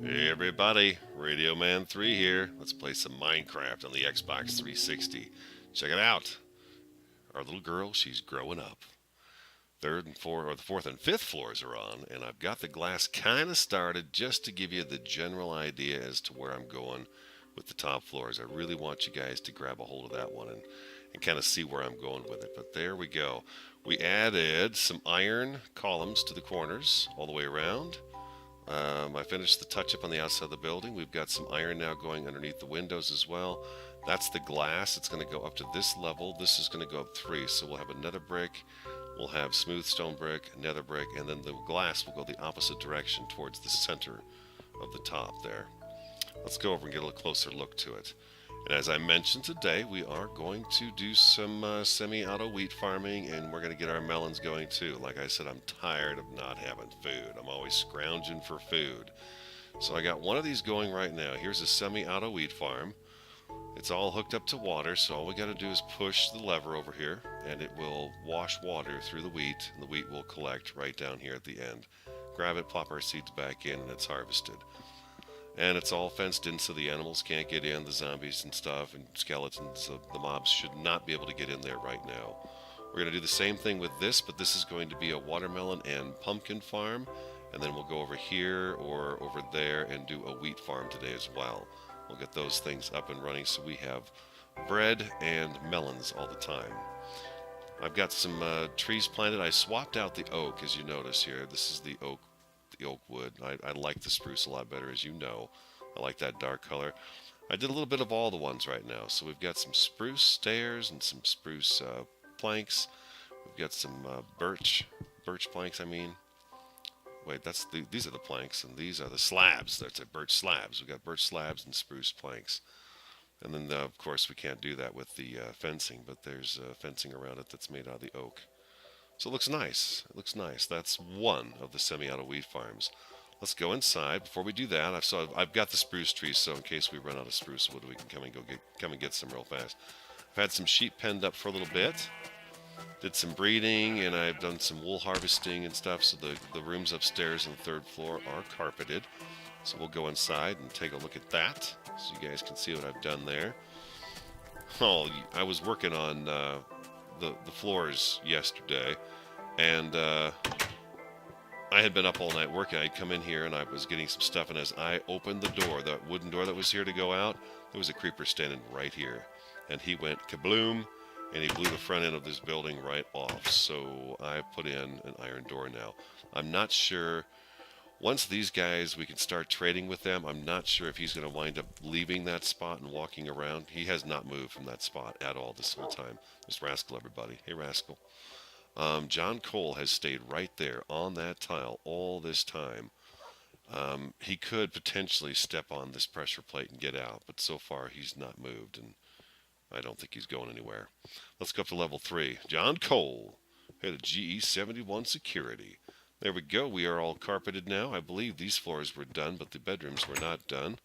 Hey everybody, RadioMan03 here. Let's play some Minecraft on the Xbox 360. Check it out. Our little girl, she's growing up. Third and fourth, or the fourth and fifth floors are on, and I've got the glass kind of started just to give you the general idea as to where I'm going with the top floors. I really want you guys to grab a hold of that one and kind of see where I'm going with it. But there we go. We added some iron columns to the corners all the way around. I finished the touch-up on the outside of the building. We've got some iron now going underneath the windows as well. That's the glass. It's going to go up to this level. This is going to go up 3. So we'll have another brick. We'll have smooth stone brick, another brick, and then the glass will go the opposite direction towards the center of the top there. Let's go over and get a little closer look to it. And as I mentioned today, we are going to do some semi-auto wheat farming, and we're going to get our melons going too. Like I said, I'm tired of not having food. I'm always scrounging for food. So I got one of these going right now. Here's a semi-auto wheat farm. It's all hooked up to water, so all we got to do is push the lever over here, and it will wash water through the wheat, and the wheat will collect right down here at the end. Grab it, plop our seeds back in, and it's harvested. And it's all fenced in so the animals can't get in, the zombies and stuff, and skeletons, the mobs should not be able to get in there right now. We're going to do the same thing with this, but this is going to be a watermelon and pumpkin farm, and then we'll go over here or over there and do a wheat farm today as well. We'll get those things up and running so we have bread and melons all the time. I've got some trees planted. I swapped out the oak, as you notice here. This is the oak wood. I like the spruce a lot better, as you know. I like that dark color. I did a little bit of all the ones right now. So we've got some spruce stairs and some spruce planks. We've got some birch planks, I mean. Wait, these are the planks, and these are the slabs. That's a birch slabs. We've got birch slabs and spruce planks. And then, of course, we can't do that with the fencing, but there's fencing around it that's made out of the oak. So it looks nice. It looks nice. That's one of the semi-auto wheat farms. Let's go inside. Before we do that, I've got the spruce trees, so in case we run out of spruce wood, we can come and get some real fast. I've had some sheep penned up for a little bit. Did some breeding, and I've done some wool harvesting and stuff. So the rooms upstairs on the 3rd floor are carpeted. So we'll go inside and take a look at that, so you guys can see what I've done there. Oh, I was working on the floors yesterday, and I had been up all night working. I'd come in here and I was getting some stuff, and as I opened the door, that wooden door that was here to go out, there was a creeper standing right here, and he went kabloom, and he blew the front end of this building right off. So I put in an iron door now. I'm not sure. Once these guys, we can start trading with them. I'm not sure if he's going to wind up leaving that spot and walking around. He has not moved from that spot at all this whole time. There's Rascal, everybody. Hey, Rascal. John Cole has stayed right there on that tile all this time. He could potentially step on this pressure plate and get out, but so far he's not moved, and I don't think he's going anywhere. Let's go up to level 3. John Cole, head of GE71 Security. There we go. We are all carpeted now. I believe these floors were done, but the bedrooms were not done.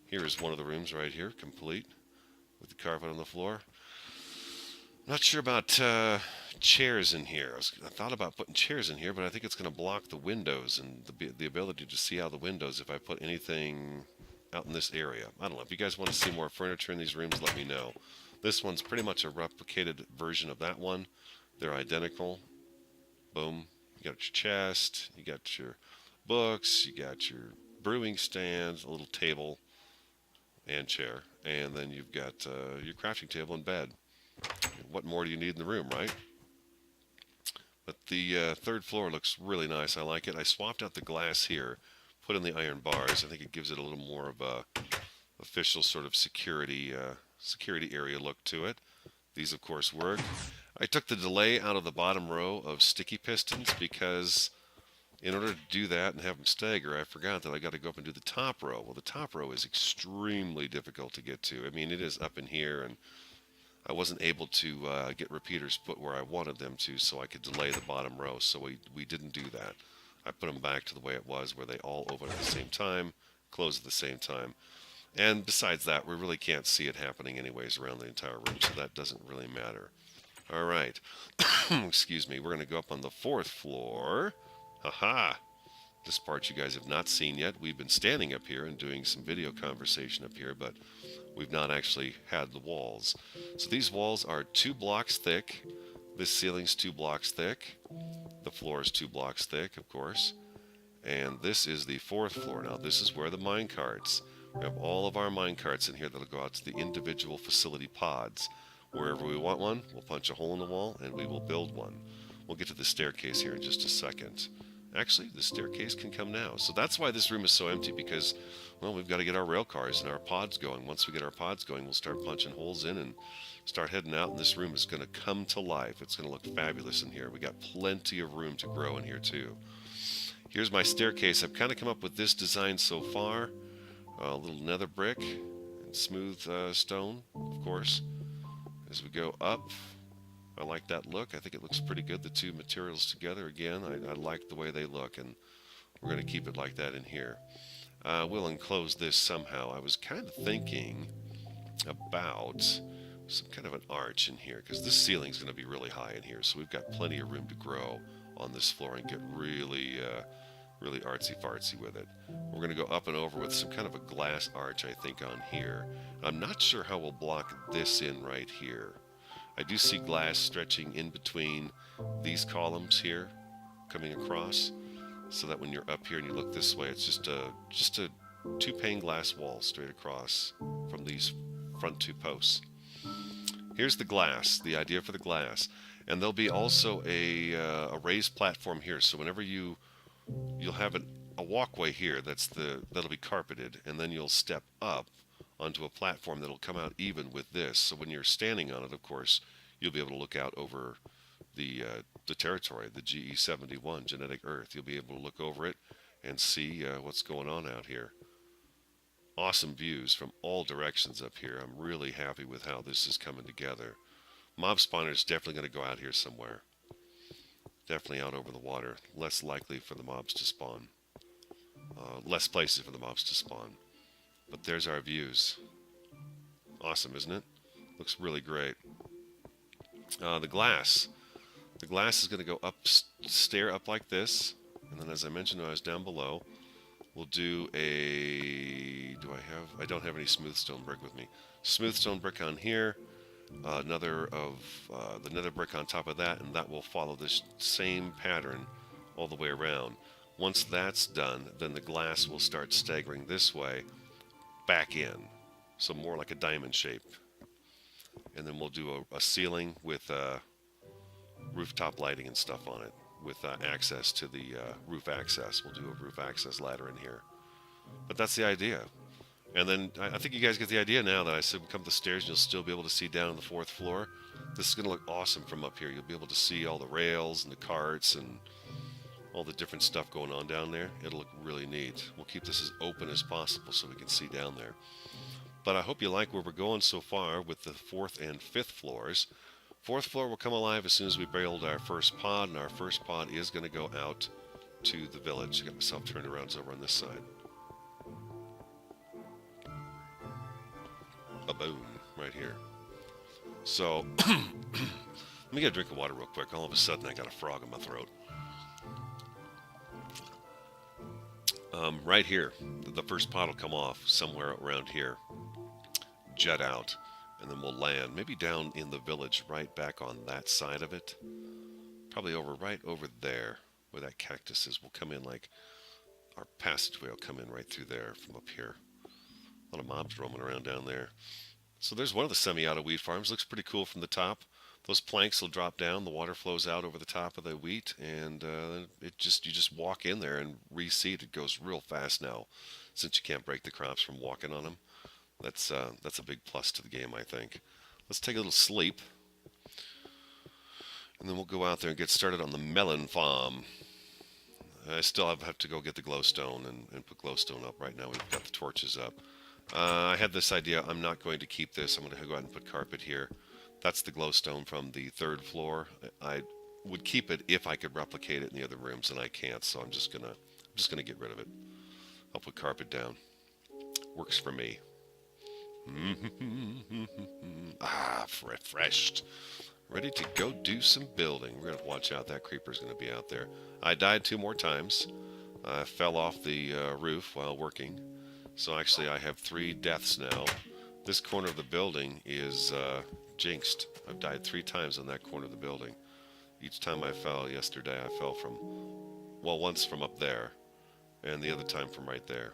Here is one of the rooms right here, complete, with the carpet on the floor. Not sure about chairs in here. I thought about putting chairs in here, but I think it's going to block the windows and the ability to see out the windows if I put anything out in this area. I don't know. If you guys want to see more furniture in these rooms, let me know. This one's pretty much a replicated version of that one. They're identical. Boom. You got your chest, you got your books, you got your brewing stand, a little table and chair, and then you've got your crafting table and bed. What more do you need in the room, right? But the 3rd floor looks really nice. I like it. I swapped out the glass here, put in the iron bars. I think it gives it a little more of a official sort of security area look to it. These, of course, work. I took the delay out of the bottom row of sticky pistons because in order to do that and have them stagger, I forgot that I got to go up and do the top row. Well, the top row is extremely difficult to get to. I mean, it is up in here, and I wasn't able to get repeaters put where I wanted them to, so I could delay the bottom row. So we didn't do that. I put them back to the way it was, where they all open at the same time, close at the same time. And besides that, we really can't see it happening anyways around the entire room, so that doesn't really matter. All right. Excuse me. We're going to go up on the 4th floor. Haha. This part you guys have not seen yet. We've been standing up here and doing some video conversation up here, but we've not actually had the walls. So these walls are 2 blocks thick. This ceiling's 2 blocks thick. The floor is 2 blocks thick, of course. And this is the 4th floor. Now this is where the mine carts. We have all of our mine carts in here that'll go out to the individual facility pods. Wherever we want one, we'll punch a hole in the wall and we will build one. We'll get to the staircase here in just a second. Actually, the staircase can come now. So that's why this room is so empty, because, well, we've got to get our rail cars and our pods going. Once we get our pods going, we'll start punching holes in and start heading out, and this room is going to come to life. It's going to look fabulous in here. We got plenty of room to grow in here, too. Here's my staircase. I've kind of come up with this design so far. A little nether brick and smooth stone, of course. As we go up, I like that look. I think it looks pretty good, the two materials together. Again, I like the way they look, and we're going to keep it like that in here. We'll enclose this somehow. I was kind of thinking about some kind of an arch in here, because this ceiling is going to be really high in here, so we've got plenty of room to grow on this floor and get really artsy-fartsy with it. We're going to go up and over with some kind of a glass arch, I think, on here. I'm not sure how we'll block this in right here. I do see glass stretching in between these columns here, coming across, so that when you're up here and you look this way, it's just a 2-pane glass wall straight across from these front 2 posts. Here's the glass, the idea for the glass, and there'll be also a raised platform here. So whenever you'll have a walkway here that'll be carpeted, and then you'll step up onto a platform that'll come out even with this. So when you're standing on it, of course, you'll be able to look out over the territory, the GE71, Genetic Earth. You'll be able to look over it and see what's going on out here. Awesome views from all directions up here. I'm really happy with how this is coming together. Mob spawner is definitely going to go out here somewhere. Definitely out over the water. Less likely for the mobs to spawn. Less places for the mobs to spawn. But there's our views. Awesome, isn't it? Looks really great. The glass. The glass is going to go up, stare up like this. And then, as I mentioned when I was down below, we'll do a... I don't have any smooth stone brick with me. Smooth stone brick on here. Another of the nether brick on top of that. And that will follow this same pattern all the way around. Once that's done, then the glass will start staggering this way back in, so more like a diamond shape. And then we'll do a ceiling with rooftop lighting and stuff on it, with access to the roof access. We'll do a roof access ladder in here. But that's the idea. And then I think you guys get the idea now that I said come up the stairs and you'll still be able to see down on the 4th floor. This is going to look awesome from up here. You'll be able to see all the rails and the carts and all the different stuff going on down there. It'll look really neat. We'll keep this as open as possible so we can see down there. But I hope you like where we're going so far with the 4th and 5th floors. 4th floor will come alive as soon as we build our first pod, and our first pod is going to go out to the village. I got myself turned around, it's over on this side. Ba-boom, right here. So, let me get a drink of water real quick. All of a sudden I got a frog in my throat. Right here, the first pod will come off somewhere around here, jet out, and then we'll land maybe down in the village right back on that side of it, probably right over there where that cactus is. We'll come in, like our passageway will come in right through there from up here. A lot of mobs roaming around down there. So there's one of the semi-auto wheat farms. Looks pretty cool from the top. Those planks will drop down, the water flows out over the top of the wheat, and you just walk in there and reseed. It goes real fast now, since you can't break the crops from walking on them. That's a big plus to the game, I think. Let's take a little sleep, and then we'll go out there and get started on the melon farm. I still have to go get the glowstone and put glowstone up. Right now we've got the torches up. I had this idea. I'm not going to keep this. I'm going to go out and put carpet here. That's the glowstone from the 3rd floor. I would keep it if I could replicate it in the other rooms, and I can't, so I'm just gonna get rid of it. I'll put carpet down. Works for me. Refreshed. Ready to go do some building. We're gonna watch out. That creeper's gonna be out there. I died 2 more times. I fell off the roof while working. So actually I have 3 deaths now. This corner of the building is jinxed. I've died 3 times on that corner of the building. Each time I fell yesterday, I fell from, well, once from up there, and the other time from right there.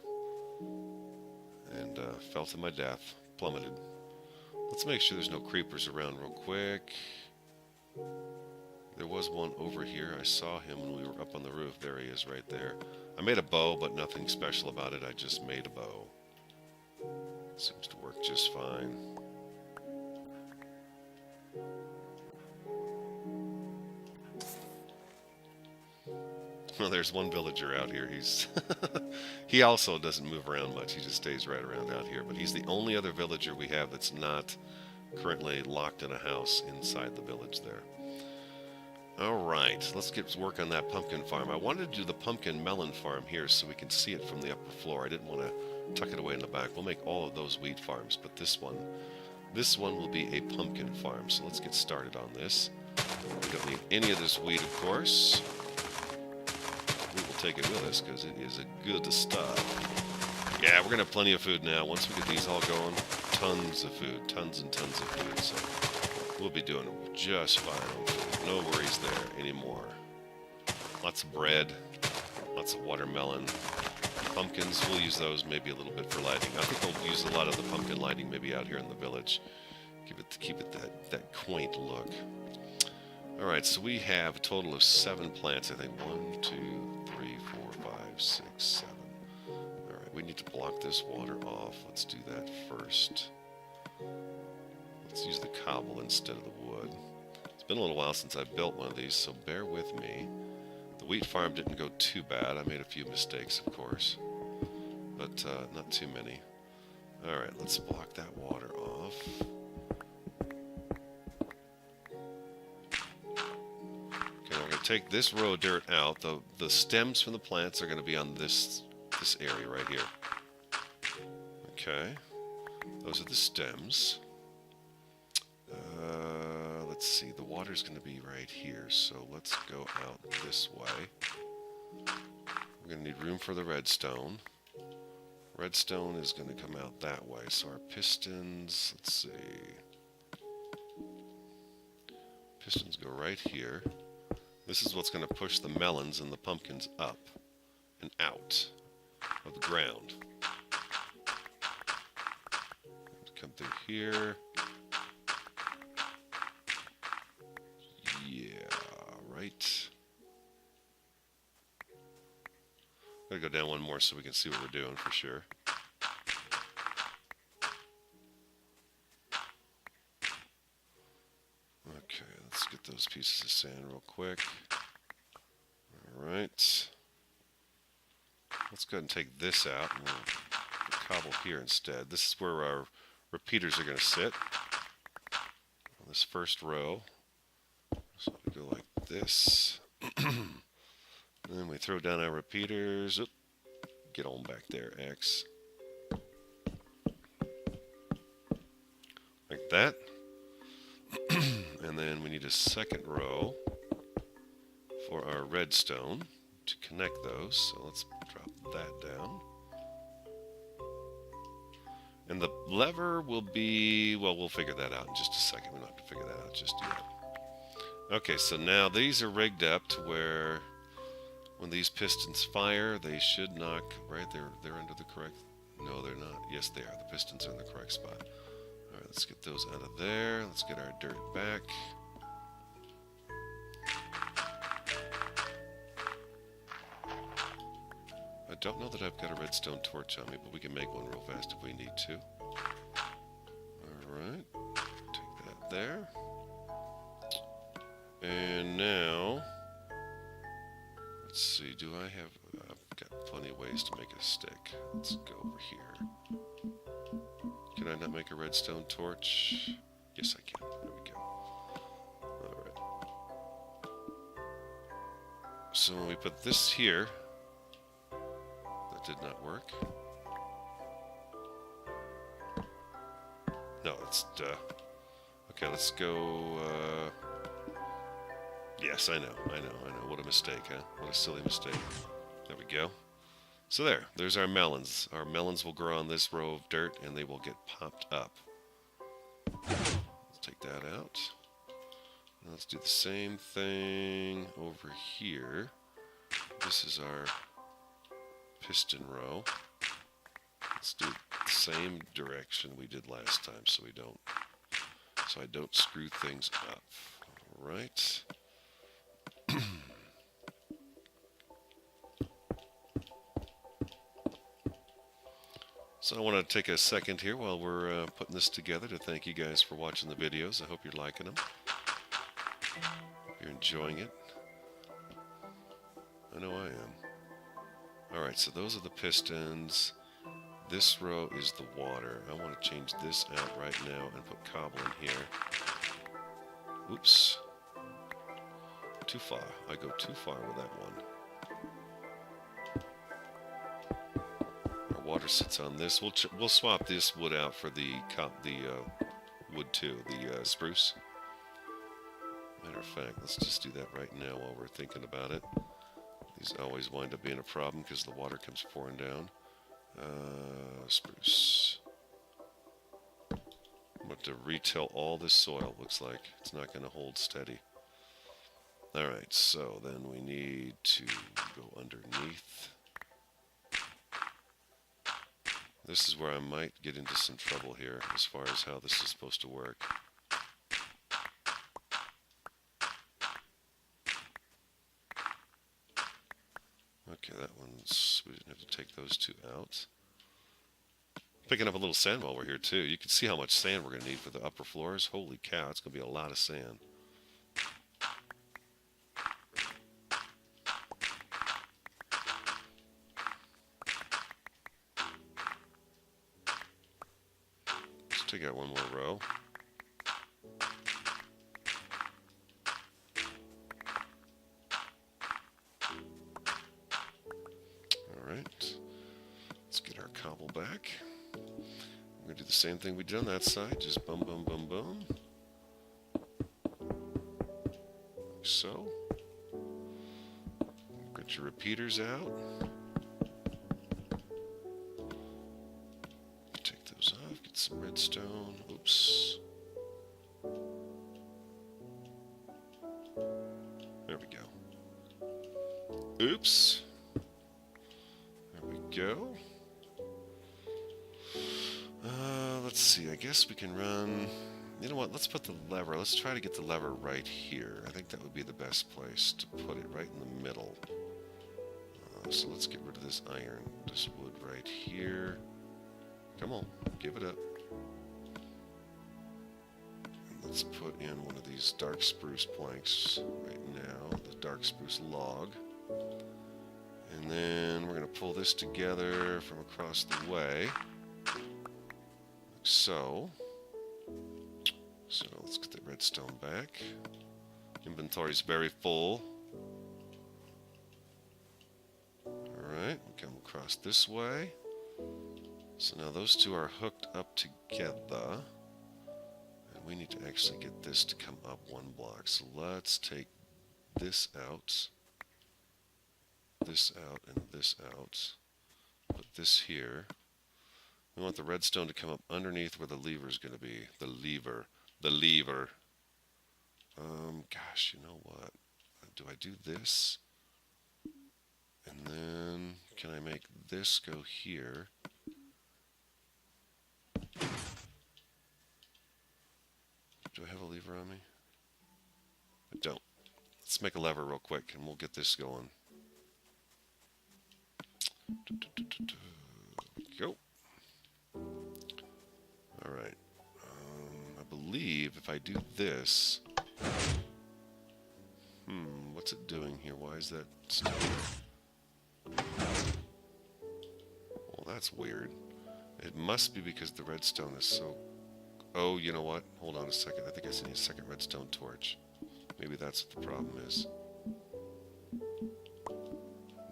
And fell to my death, plummeted. Let's make sure there's no creepers around real quick. There was one over here. I saw him when we were up on the roof. There he is right there. I made a bow, but nothing special about it. I just made a bow. Seems to work just fine. Well, there's one villager out here. He also doesn't move around much. He just stays right around out here. But he's the only other villager we have that's not currently locked in a house inside the village there. Alright, let's get to work on that pumpkin farm. I wanted to do the pumpkin melon farm here so we can see it from the upper floor. I didn't want to tuck it away in the back. We'll make all of those wheat farms, but this one will be a pumpkin farm. So let's get started on this. We don't need any of this wheat, of course. We will take it with us because it is a good stuff. Yeah, we're going to have plenty of food now. Once we get these all going, tons of food, tons and tons of food. So we'll be doing just fine on food. No worries there anymore. Lots of bread, lots of watermelon, pumpkins. We'll use those maybe a little bit for lighting. I think we'll use a lot of the pumpkin lighting maybe out here in the village. Keep it that quaint look. All right, so we have a total of 7 plants. I think 1, 2, 3, 4, 5, 6, 7. All right, we need to block this water off. Let's do that first. Let's use the cobble instead of the wood. It's been a little while since I built one of these, so bear with me. The wheat farm didn't go too bad. I made a few mistakes, of course, but not too many. All right, let's block that water off. Okay, we're going to take this row of dirt out. The stems from the plants are going to be on this area right here. Okay, those are the stems. Let's see, the water's going to be right here, so let's go out this way. We're going to need room for the redstone. Redstone is going to come out that way, so our pistons, let's see. Pistons go right here. This is what's going to push the melons and the pumpkins up and out of the ground. Come through here. Right. Gotta go down one more so we can see what we're doing for sure. Okay, let's get those pieces of sand real quick. Alright. Let's go ahead and take this out and we'll cobble here instead. This is where our repeaters are going to sit. On this first row. So we go like this. And then we throw down our repeaters. Oop. Get on back there, X. Like that. And then we need a second row for our redstone to connect those. So let's drop that down. And the lever will be, well, we'll figure that out in just a second. We don't have to figure that out just yet. Okay, so now these are rigged up to where when these pistons fire, they should knock, right? They're under the correct, no, they're not. Yes, they are. The pistons are in the correct spot. All right, let's get those out of there. Let's get our dirt back. I don't know that I've got a redstone torch on me, but we can make one real fast if we need to. All right, take that there. And now, let's see, I've got plenty of ways to make a stick. Let's go over here. Can I not make a redstone torch? Yes, I can. There we go. Alright. So when we put this here, that did not work. No, it's, okay, let's go, yes, I know. What a mistake, huh? What a silly mistake. There we go. So there's our melons. Our melons will grow on this row of dirt and they will get popped up. Let's take that out. Let's do the same thing over here. This is our piston row. Let's do the same direction we did last time so I don't screw things up. All right. So I want to take a second here while we're putting this together to thank you guys for watching the videos. I hope you're liking them. You're enjoying it. I know I am. Alright, so those are the pistons. This row is the water. I want to change this out right now and put cobble in here. Oops. Too far. I go too far with that one. Water sits on this. We'll swap this wood out for the wood too, the spruce. Matter of fact, let's just do that right now while we're thinking about it. These always wind up being a problem because the water comes pouring down. Spruce. I'm going to retill all this soil. Looks like it's not going to hold steady. All right, so then we need to go underneath. This is where I might get into some trouble here as far as how this is supposed to work. Okay, that one's, we didn't have to take those two out. Picking up a little sand while we're here too. You can see how much sand we're going to need for the upper floors. Holy cow, it's going to be a lot of sand. Take out one more row. Alright. Let's get our cobble back. I'm going to do the same thing we did on that side. Just boom, boom, boom, boom. Like so. Get your repeaters out. Some redstone. Oops. There we go. Oops. There we go. Let's see. I guess we can run. You know what? Let's put the lever. Let's try to get the lever right here. I think that would be the best place to put it, right in the middle. So let's get rid of this iron, this wood right here. Come on, give it up. Let's put in one of these dark spruce planks right now, the dark spruce log. And then we're going to pull this together from across the way. Like so. So let's get the redstone back. Inventory's very full. Alright, we come across this way. So now those two are hooked up together. We need to actually get this to come up one block. So let's take this out, and this out. Put this here. We want the redstone to come up underneath where the lever is going to be. The lever. Gosh, you know what? Do I do this? And then, can I make this go here? Do I have a lever on me? I don't. Let's make a lever real quick and we'll get this going. Go. Alright. I believe if I do this... what's it doing here? Why is that still... Well, that's weird. It must be because the redstone is so... Oh, you know what? Hold on a second. I think I need a second redstone torch. Maybe that's what the problem is.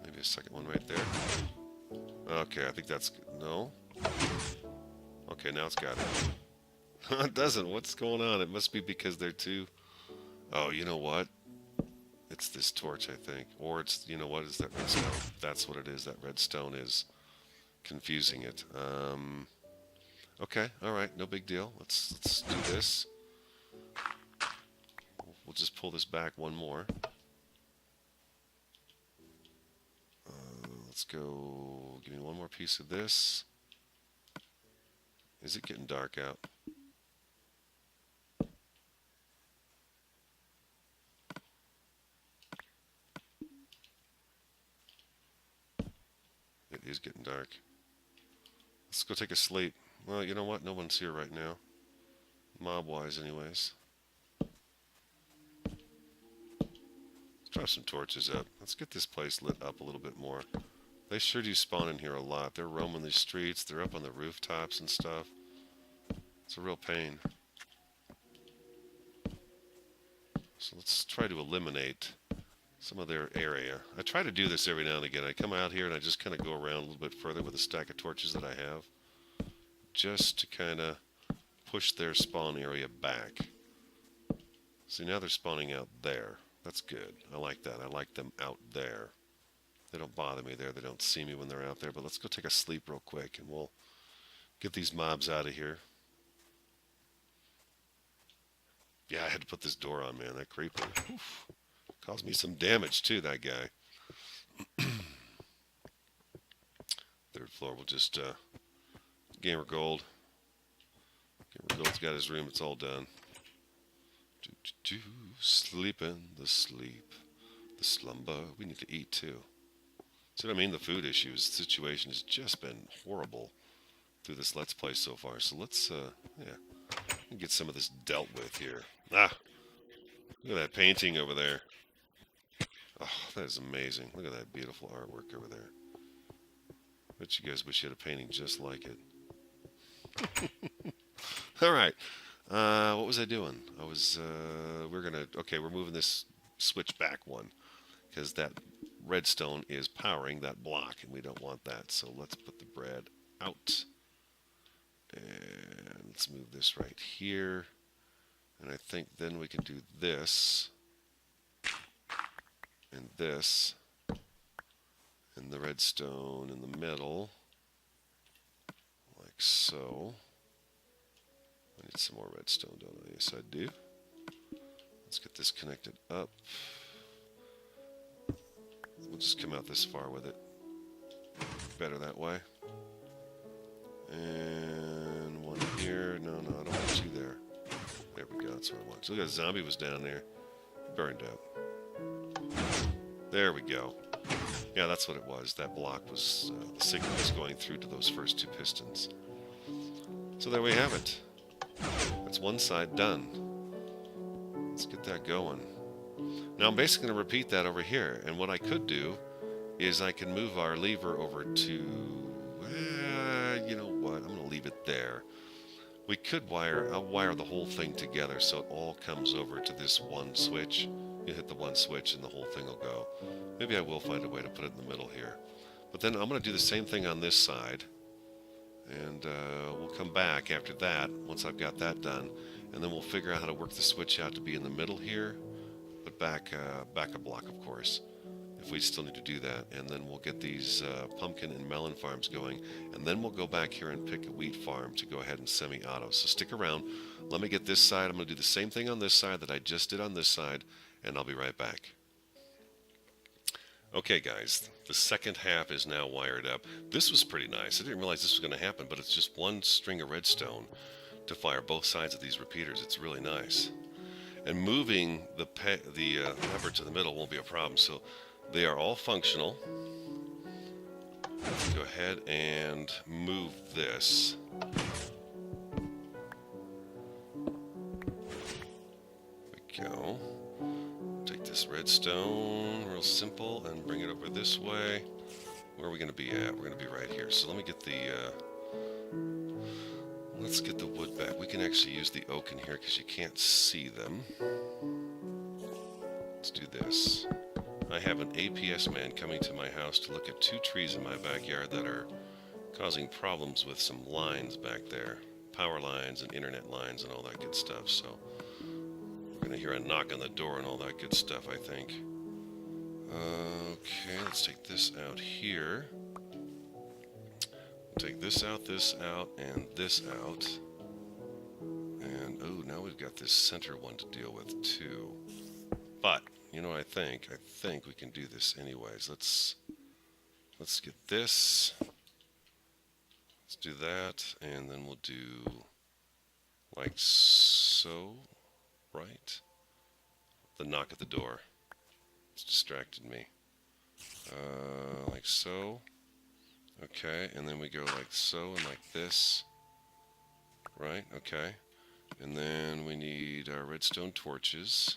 Maybe a second one right there. Okay, I think that's... No? Okay, now it's got it. It doesn't. What's going on? It must be because they're too... Oh, you know what? It's this torch, I think. Or it's, you know what, is that redstone? That's what it is. That redstone is confusing it. Okay, alright, no big deal. Let's do this. We'll just pull this back one more. Let's go, give me one more piece of this. Is it getting dark out? It is getting dark. Let's go take a sleep. Well, you know what? No one's here right now. Mob-wise, anyways. Let's drop some torches up. Let's get this place lit up a little bit more. They sure do spawn in here a lot. They're roaming the streets. They're up on the rooftops and stuff. It's a real pain. So let's try to eliminate some of their area. I try to do this every now and again. I come out here and I just kind of go around a little bit further with a stack of torches that I have, just to kind of push their spawn area back. See, now they're spawning out there. That's good. I like that. I like them out there. They don't bother me there. They don't see me when they're out there. But let's go take a sleep real quick and we'll get these mobs out of here. Yeah, I had to put this door on, man. That creeper caused me some damage too, that guy. Third floor, we'll just Gamer Gold. Gamer Gold's got his room. It's all done. Sleeping the sleep, the slumber. We need to eat too. See what I mean? The food issues situation has just been horrible through this Let's Play so far. So let's get some of this dealt with here. Ah, look at that painting over there. Oh, that is amazing. Look at that beautiful artwork over there. Bet you guys wish you had a painting just like it. All right. What was I doing? I was, we're moving this switch back one because that redstone is powering that block and we don't want that. So let's put the bread out and let's move this right here. And I think then we can do this and this and the redstone in the middle like so. I need some more redstone, don't I? Yes, I do. Let's get this connected up. We'll just come out this far with it. Better that way. And one here. No, I don't want you there. There we go. That's what I want. So look, that zombie was down there. Burned out. There we go. Yeah, that's what it was. That block was, the signal was going through to those first two pistons. So there we have it. That's one side done. Let's get that going. Now I'm basically going to repeat that over here. And what I could do is I can move our lever over to, you know what, I'm going to leave it there. We could I'll wire the whole thing together so it all comes over to this one switch. You hit the one switch and the whole thing will go. Maybe I will find a way to put it in the middle here. But then I'm going to do the same thing on this side. And we'll come back after that, once I've got that done. And then we'll figure out how to work the switch out to be in the middle here. But back a block, of course, if we still need to do that. And then we'll get these pumpkin and melon farms going. And then we'll go back here and pick a wheat farm to go ahead and semi-auto. So stick around. Let me get this side. I'm going to do the same thing on this side that I just did on this side. And I'll be right back. Okay, guys, the second half is now wired up. This was pretty nice. I didn't realize this was going to happen, but it's just one string of redstone to fire both sides of these repeaters. It's really nice. And moving the lever to the middle won't be a problem. So they are all functional. Let's go ahead and move this. There we go. Take this redstone, real simple, and bring it over this way. Where are we going to be at? We're going to be right here. So let me get let's get the wood back. We can actually use the oak in here because you can't see them. Let's do this. I have an APS man coming to my house to look at 2 trees in my backyard that are causing problems with some lines back there. Power lines and internet lines and all that good stuff. So we're going to hear a knock on the door and all that good stuff, I think. Okay, let's take this out here. Take this out, and this out. And, oh, now we've got this center one to deal with, too. But, you know, I think we can do this anyways. Let's get this. Let's do that, and then we'll do like so, right? The knock at the door. It's distracted me. Like so. Okay, and then we go like so and like this. Right, okay. And then we need our redstone torches.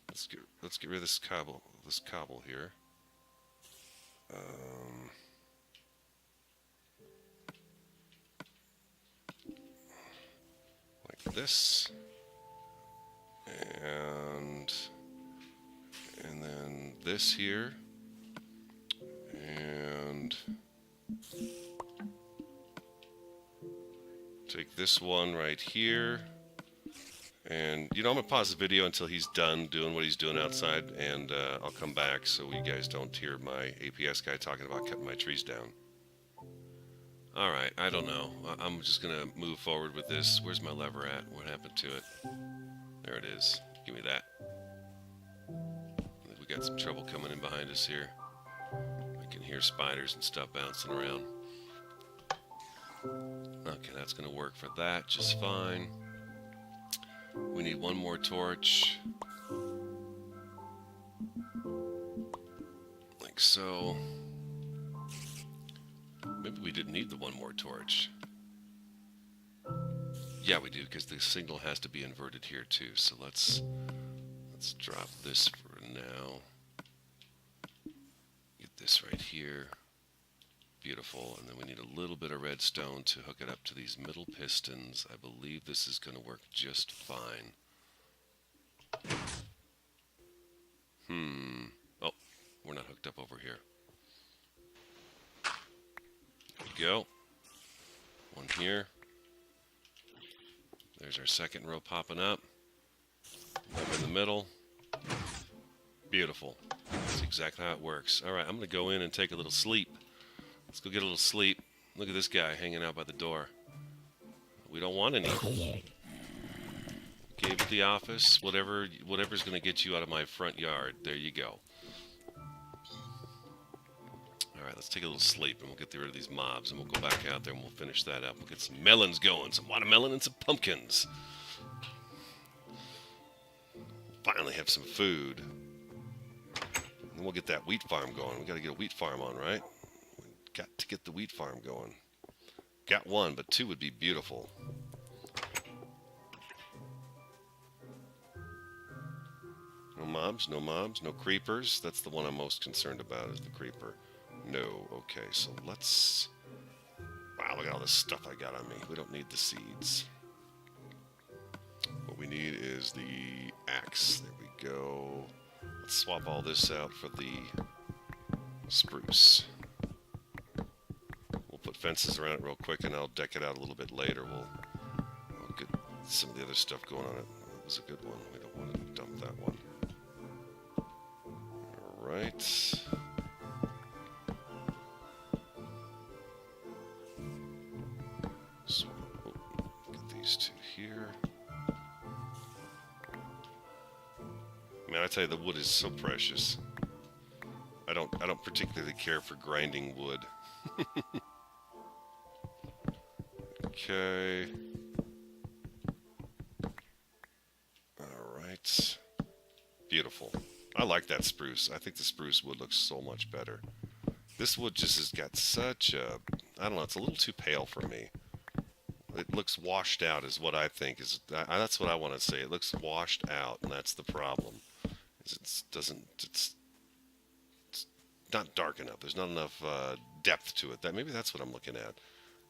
Let's get rid of this cobble here. Like this. And then this here. And take this one right here. And, you know, I'm going to pause the video until he's done doing what he's doing outside, and I'll come back so you guys don't hear my APS guy talking about cutting my trees down. Alright, I don't know. I'm just going to move forward with this. Where's my lever at? What happened to it? There it is. Give me that. I think we got some trouble coming in behind us here. I can hear spiders and stuff bouncing around. Okay, that's going to work for that just fine. We need one more torch. Like so. Maybe we didn't need the one more torch. Yeah, we do, because the signal has to be inverted here too. So let's drop this for now. Get this right here. Beautiful. And then we need a little bit of redstone to hook it up to these middle pistons. I believe this is going to work just fine. Oh, we're not hooked up over here. There we go. One here. There's our second row popping up. Up in the middle. Beautiful. That's exactly how it works. Alright, I'm going to go in and take a little sleep. Let's go get a little sleep. Look at this guy hanging out by the door. We don't want any. Gave it the office. Whatever's going to get you out of my front yard. There you go. Alright, let's take a little sleep and we'll get rid of these mobs and we'll go back out there and we'll finish that up. We'll get some melons going, some watermelon and some pumpkins. Finally have some food. And we'll get that wheat farm going. We got to get a wheat farm on, right? We got to get the wheat farm going. Got one, but two would be beautiful. No mobs, no mobs, no creepers. That's the one I'm most concerned about, is the creeper. No. Okay, so let's... Wow, look at all this stuff I got on me. We don't need the seeds. What we need is the axe. There we go. Let's swap all this out for the spruce. We'll put fences around it real quick and I'll deck it out a little bit later. We'll get some of the other stuff going on it. That was a good one. We don't want to dump that one. Alright. So, get these two here. Man, I tell you, the wood is so precious. I don't particularly care for grinding wood. Okay. Alright. Beautiful. I like that spruce. I think the spruce wood looks so much better. This wood just has got such a... I don't know, it's a little too pale for me. It looks washed out is what I think is... that's what I want to say. It looks washed out, and that's the problem. It's not dark enough. There's not enough depth to it. Maybe that's what I'm looking at.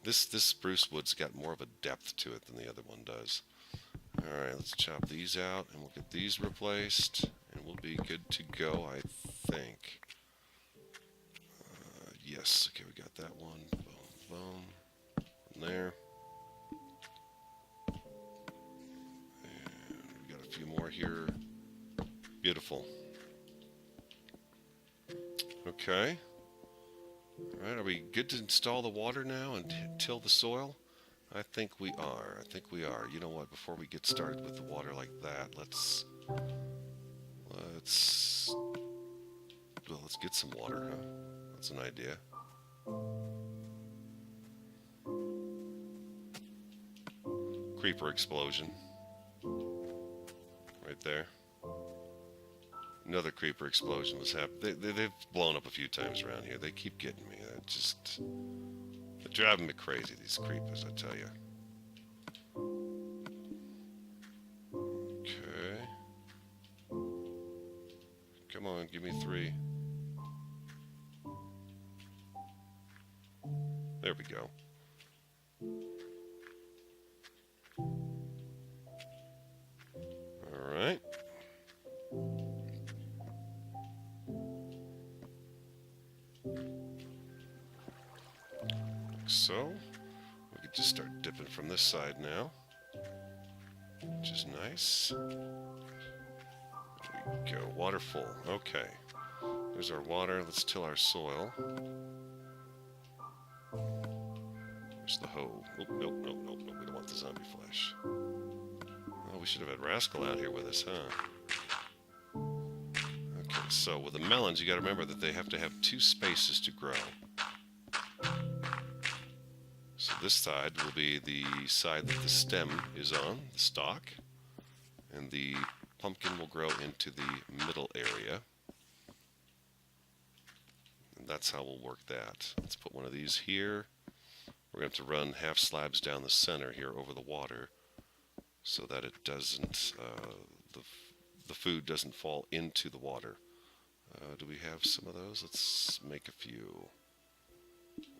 This spruce wood's got more of a depth to it than the other one does. Alright, let's chop these out, and we'll get these replaced, and we'll be good to go, I think. Yes, okay, we got that one. Boom, boom. From there. And we got a few more here. Beautiful. Okay. All right, are we good to install the water now and till the soil? I think we are. I think we are. You know what? Before we get started with the water like that, let's well, let's get some water, huh? That's an idea. Creeper explosion. Right there. Another creeper explosion was happening. They've blown up a few times around here. They keep getting me. They're driving me crazy, these creepers, I tell you. Okay. Come on, give me 3. There we go. All right. Like so. We could just start dipping from this side now, which is nice. There we go. Water full. Okay. There's our water. Let's till our soil. There's the hoe. Oh, nope. We don't want the zombie flesh. Oh, we should have had Rascal out here with us, huh? Okay, so with the melons, you got to remember that they have to have 2 spaces to grow. So this side will be the side that the stem is on, the stalk, and the pumpkin will grow into the middle area. And that's how we'll work that. Let's put one of these here. We're going to have to run half slabs down the center here over the water so that it doesn't, the food doesn't fall into the water. Do we have some of those? Let's make a few.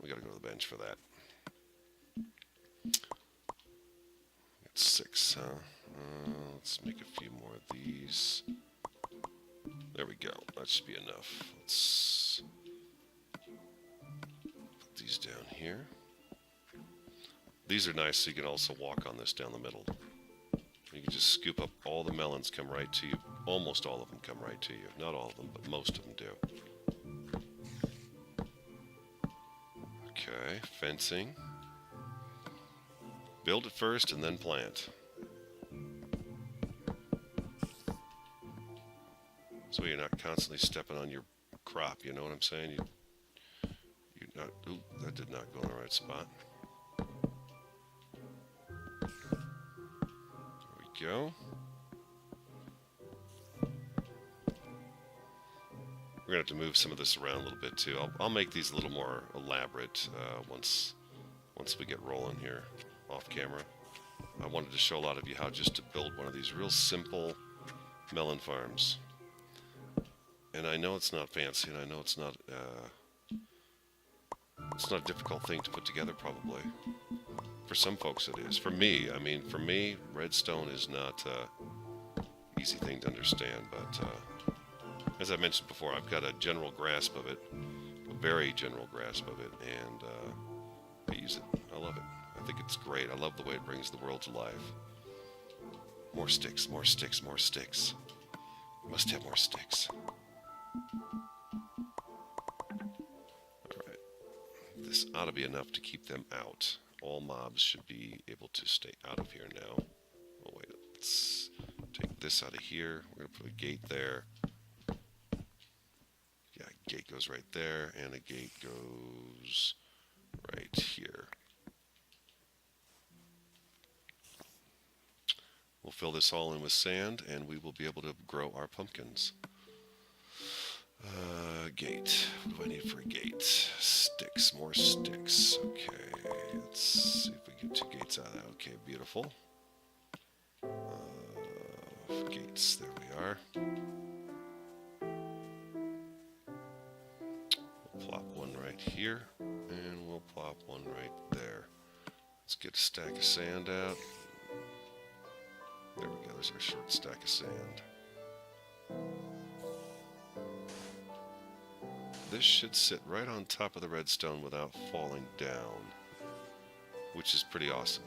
We got to go to the bench for that. Got 6, huh? Let's make a few more of these. There we go. That should be enough. Let's put these down here. These are nice so you can also walk on this down the middle. You can just scoop up all the melons, come right to you. Almost all of them come right to you. Not all of them, but most of them do. Okay, fencing. Build it first and then plant. So you're not constantly stepping on your crop, you know what I'm saying? You're not, ooh, that did not go in the right spot. There we go. We're going to have to move some of this around a little bit too. I'll make these a little more elaborate once we get rolling here off camera. I wanted to show a lot of you how just to build one of these real simple melon farms. And I know it's not fancy, and I know it's not a difficult thing to put together probably. For some folks it is. For me, redstone is not an easy thing to understand, but as I mentioned before, I've got a general grasp of it, a very general grasp of it, and I use it. I love it. I think it's great. I love the way it brings the world to life. More sticks, more sticks, more sticks. Must have more sticks. Alright. This ought to be enough to keep them out. All mobs should be able to stay out of here now. Oh wait, let's take this out of here. We're going to put a gate there. Yeah, a gate goes right there, and a gate goes right here. We'll fill this all in with sand, and we will be able to grow our pumpkins. Gate. What do I need for a gate? Sticks. More sticks. Okay. Let's see if we get 2 gates out of that. Okay, beautiful. Gates. There we are. We'll plop one right here, and we'll plop one right there. Let's get a stack of sand out. There we go. There's our short stack of sand. This should sit right on top of the redstone without falling down, which is pretty awesome.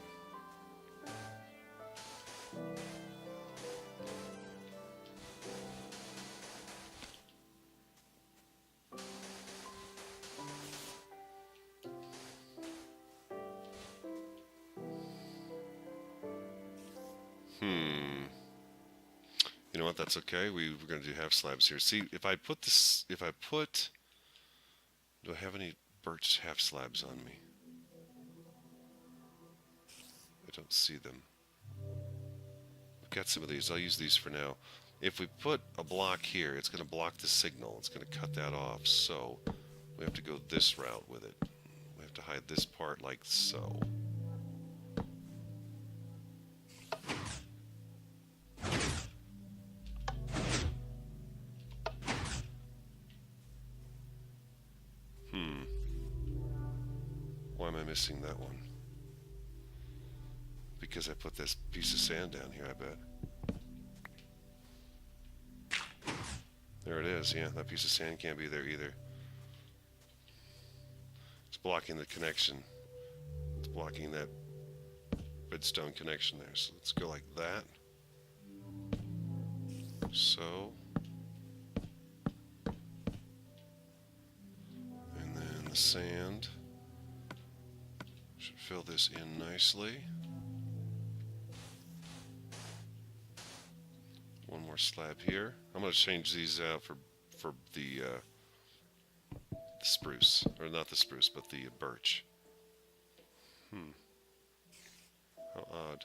what? That's okay. We're going to do half slabs here. See, if I put this, do I have any birch half slabs on me? I don't see them. I've got some of these. I'll use these for now. If we put a block here, it's going to block the signal. It's going to cut that off. So we have to go this route with it. We have to hide this part like so. Why am I missing that one? Because I put this piece of sand down here, I bet. There it is, yeah, that piece of sand can't be there either. It's blocking the connection. It's blocking that redstone connection there. So let's go like that. So. And then the sand should fill this in nicely. One more slab here. I'm going to change these out for the spruce, or not the spruce, but the birch. How odd.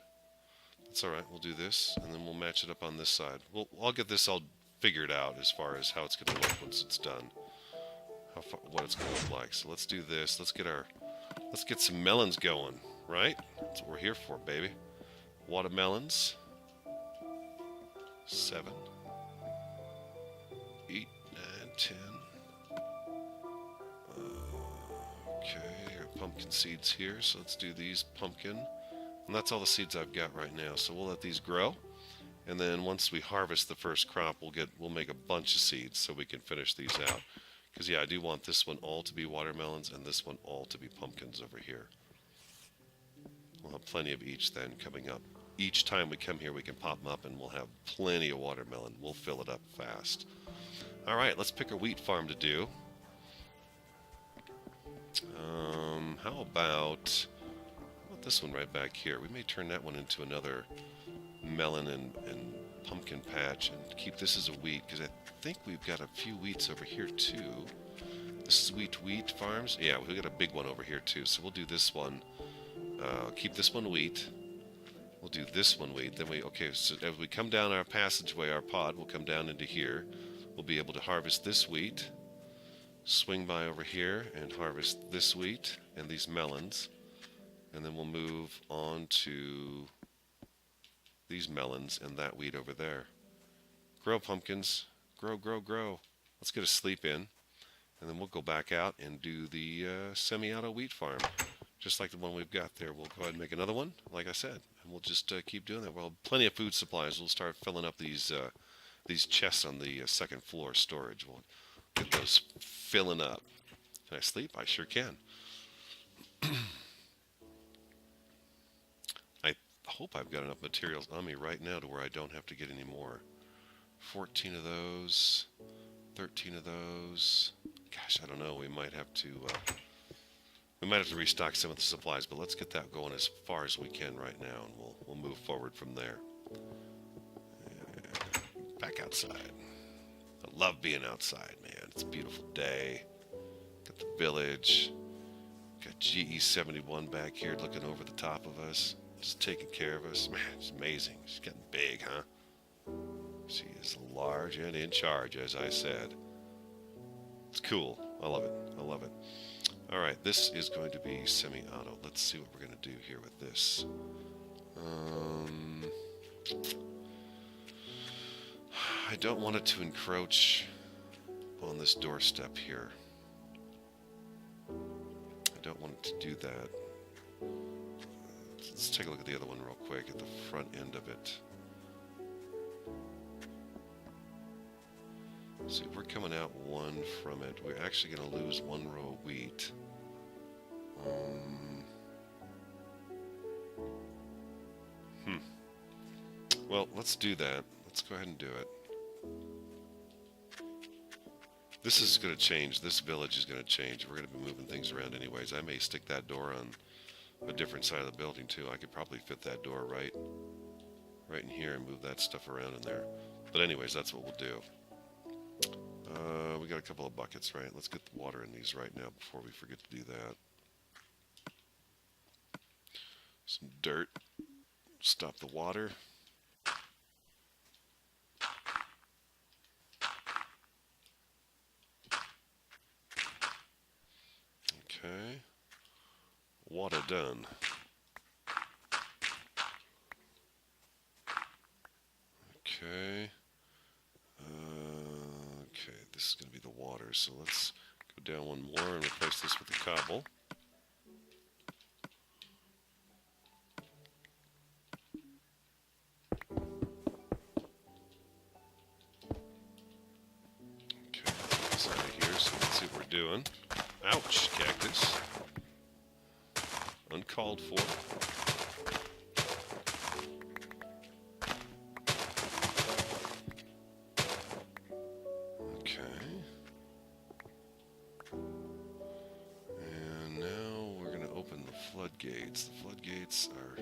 That's all right. We'll do this, and then we'll match it up on this side. I'll get this all figured out as far as how it's going to look once it's done. What it's going to look like. So let's do this. Let's get some melons going, right? That's what we're here for, baby. Watermelons. 7, 8, 9, 10. Okay, our pumpkin seeds here. So let's do these pumpkin. And that's all the seeds I've got right now. So we'll let these grow. And then once we harvest the first crop, we'll make a bunch of seeds so we can finish these out. Because yeah, I do want this one all to be watermelons and this one all to be pumpkins over here. We'll have plenty of each then coming up. Each time we come here, we can pop them up and we'll have plenty of watermelon. We'll fill it up fast. All right, let's pick a wheat farm to do. How about this one right back here? We may turn that one into another melon and pumpkin patch and keep this as a wheat because I think we've got a few wheats over here too. This is wheat farms. Yeah, we've got a big one over here too. So we'll do this one. Keep this one wheat. We'll do this one wheat. Then so as we come down our passageway, our pod will come down into here. We'll be able to harvest this wheat, swing by over here and harvest this wheat and these melons. And then we'll move on to these melons and that wheat over there. Grow pumpkins. Grow, grow, grow. Let's get a sleep in. And then we'll go back out and do the semi-auto wheat farm. Just like the one we've got there. We'll go ahead and make another one, like I said. And we'll just keep doing that. We'll have plenty of food supplies. We'll start filling up these chests on the second floor storage. We'll get those filling up. Can I sleep? I sure can. I hope I've got enough materials on me right now to where I don't have to get any more. 14 of those. 13 of those. Gosh, I don't know. We might have to restock some of the supplies, but let's get that going as far as we can right now, and we'll move forward from there. Back outside. I love being outside, man. It's a beautiful day. Got the village. Got GE71 back here looking over the top of us, just taking care of us. Man, it's amazing. She's getting big, huh? She is large and in charge, as I said. It's cool. I love it. I love it. All right, this is going to be semi-auto. Let's see what we're going to do here with this. I don't want it to encroach on this doorstep here. I don't want it to do that. Let's take a look at the other one real quick at the front end of it. See, we're coming out one from it. We're actually going to lose one row of wheat. Well, let's do that. Let's go ahead and do it. This is going to change. This village is going to change. We're going to be moving things around anyways. I may stick that door on a different side of the building too. I could probably fit that door right in here and move that stuff around in there. But anyways, that's what we'll do. We got a couple of buckets, right? Let's get the water in these right now before we forget to do that. Some dirt. Stop the water. Okay. Water done. Okay. Okay, this is going to be the water, so let's go down one more and replace this with the cobble. Okay, take this out of here so we can see what we're doing. Ouch, cactus. Uncalled for. Floodgates. The floodgates are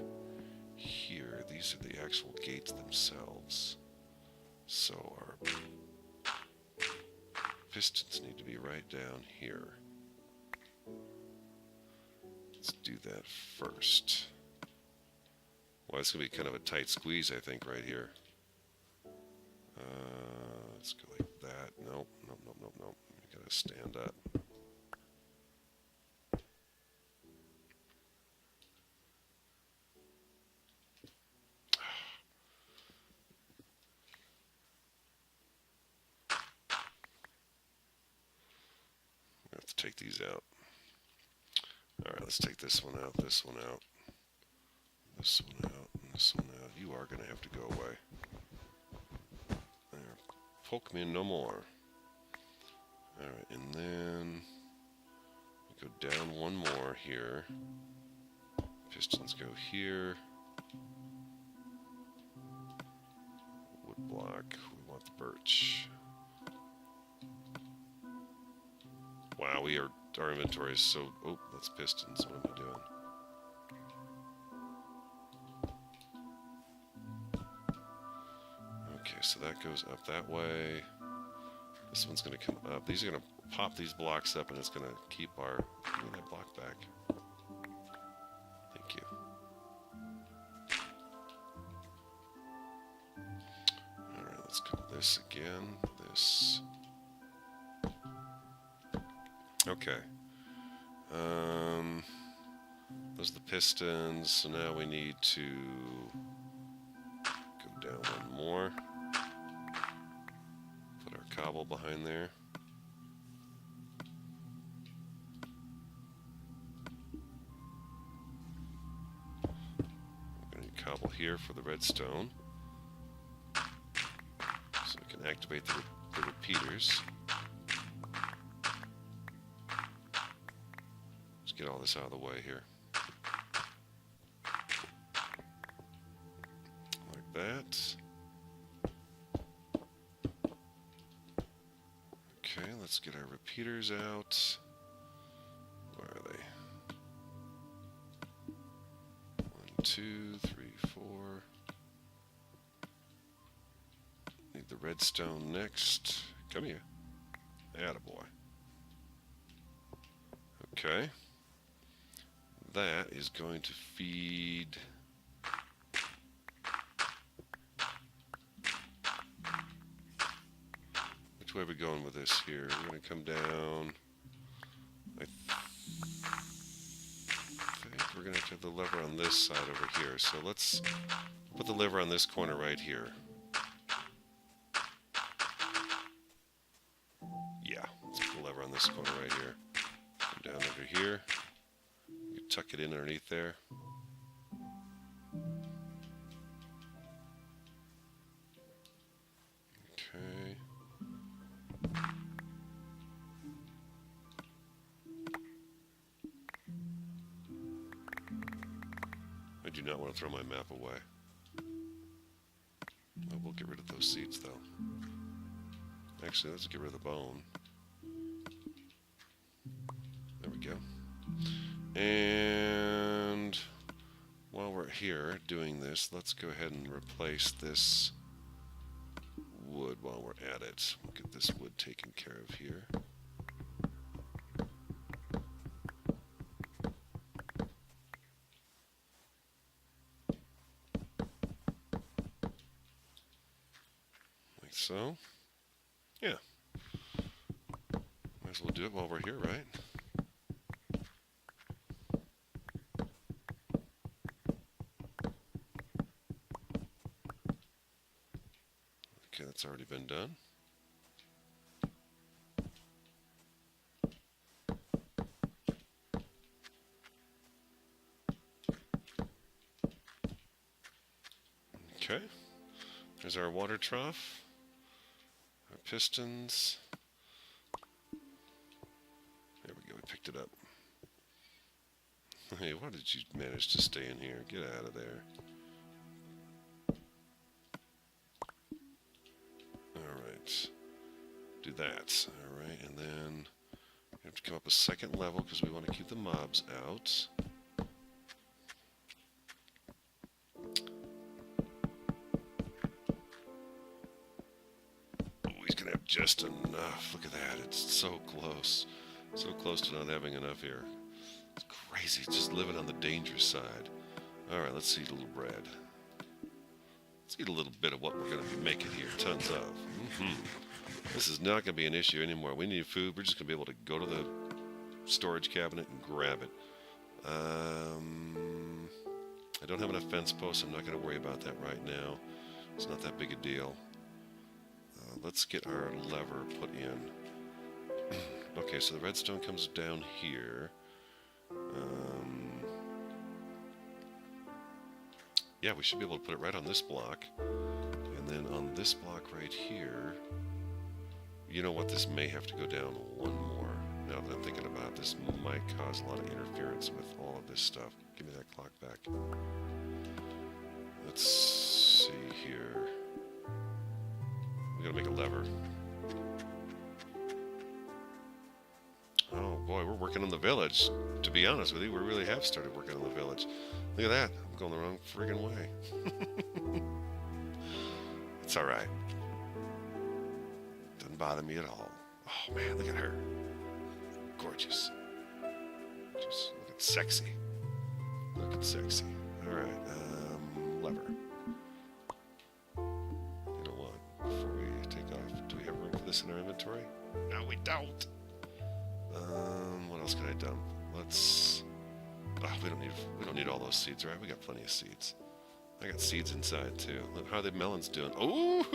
here. These are the actual gates themselves. So our pistons need to be right down here. Let's do that first. Well, it's going to be kind of a tight squeeze, I think, right here. Let's go like that. Nope, nope, nope, nope, nope. You got to stand up. Take these out. Alright, let's take this one out, this one out, this one out, and this one out. You are going to have to go away. There. Poke me no more. Alright, and then we go down one more here. Pistons go here. Wood block. We want the birch. Wow, our inventory is so... Oh, that's pistons. What am I doing? Okay, so that goes up that way. This one's going to come up. These are going to pop these blocks up, and it's going to keep our... Give me that block back. Thank you. Alright, let's go this again. This... Okay. Those are the pistons, so now we need to go down one more. Put our cobble behind there. We're going to need cobble here for the redstone. So we can activate the repeaters. Get all this out of the way here. Like that. Okay, let's get our repeaters out. Where are they? 1, 2, 3, 4. Need the redstone next. Come here. Attaboy. Okay. That is going to feed which way are we going with this here? We're going to come down. I think we're going to have the lever on this side over here. So let's put the lever on this corner right here. Yeah, let's put the lever on this corner right here. Come down over here. Tuck it in underneath there. Okay. I do not want to throw my map away. Oh, we'll get rid of those seeds though. Actually, let's get rid of the bone. There we go. And while we're here doing this, let's go ahead and replace this wood while we're at it. We'll get this wood taken care of here. Like so. Yeah. Might as well do it while we're here, right? Okay, that's already been done. Okay, there's our water trough, our pistons. There we go, we picked it up. Hey, why did you manage to stay in here? Get out of there. Alright, do that. Alright, and then we have to come up a second level because we want to keep the mobs out. Just enough. Look at that. It's so close. So close to not having enough here. It's crazy. Just living on the dangerous side. Alright, let's eat a little bread. Let's eat a little bit of what we're going to be making here. Tons of. This is not going to be an issue anymore. We need food. We're just going to be able to go to the storage cabinet and grab it. I don't have enough fence posts. I'm not going to worry about that right now. It's not that big a deal. Let's get our lever put in. Okay, so the redstone comes down here. Yeah, we should be able to put it right on this block. And then on this block right here, you know what, this may have to go down one more. Now that I'm thinking about it, this might cause a lot of interference with all of this stuff. Give me that clock back. Let's see here. We gotta make a lever. Oh boy, we're working on the village. To be honest with you, we really have started working on the village. Look at that. I'm going the wrong friggin' way. It's alright. Doesn't bother me at all. Oh man, look at her. Gorgeous. Just looking sexy. Looking sexy. Alright, lever. This in our inventory? No, we don't. What else can I dump? Let's. Oh, we don't need all those seeds, right? We got plenty of seeds. I got seeds inside too. Look, how are the melons doing? Oh,